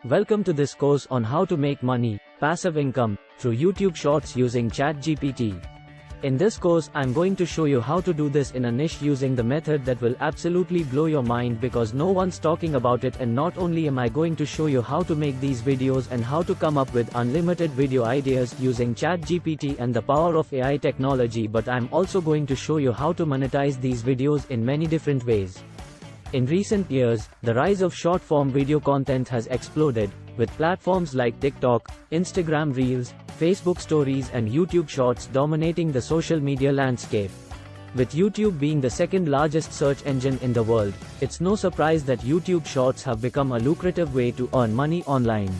Welcome to this course on how to make money, passive income, through YouTube Shorts using ChatGPT. In this course, I'm going to show you how to do this in a niche using the method that will absolutely blow your mind because no one's talking about it, and not only am I going to show you how to make these videos and how to come up with unlimited video ideas using ChatGPT and the power of AI technology, but I'm also going to show you how to monetize these videos in many different ways. In recent years, the rise of short-form video content has exploded, with platforms like TikTok, Instagram Reels, Facebook Stories and YouTube Shorts dominating the social media landscape. With YouTube being the second largest search engine in the world, it's no surprise that YouTube Shorts have become a lucrative way to earn money online.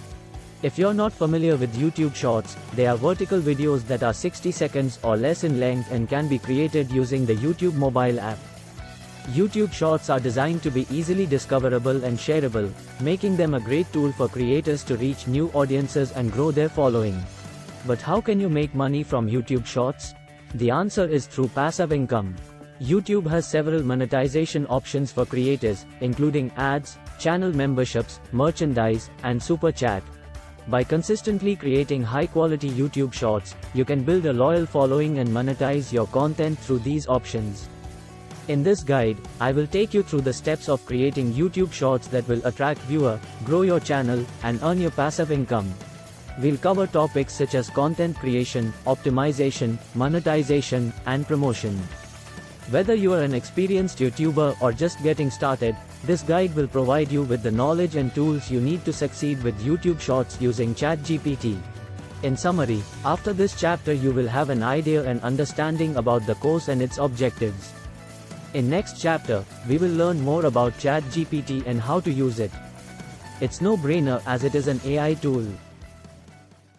If you're not familiar with YouTube Shorts, they are vertical videos that are 60 seconds or less in length and can be created using the YouTube mobile app. YouTube Shorts are designed to be easily discoverable and shareable, making them a great tool for creators to reach new audiences and grow their following. But how can you make money from YouTube Shorts? The answer is through passive income. YouTube has several monetization options for creators, including ads, channel memberships, merchandise, and super chat. By consistently creating high-quality YouTube Shorts, you can build a loyal following and monetize your content through these options. In this guide, I will take you through the steps of creating YouTube Shorts that will attract viewers, grow your channel, and earn your passive income. We'll cover topics such as content creation, optimization, monetization, and promotion. Whether you are an experienced YouTuber or just getting started, this guide will provide you with the knowledge and tools you need to succeed with YouTube Shorts using ChatGPT. In summary, after this chapter you will have an idea and understanding about the course and its objectives. In next chapter, we will learn more about ChatGPT and how to use it. It's no-brainer as it is an AI tool.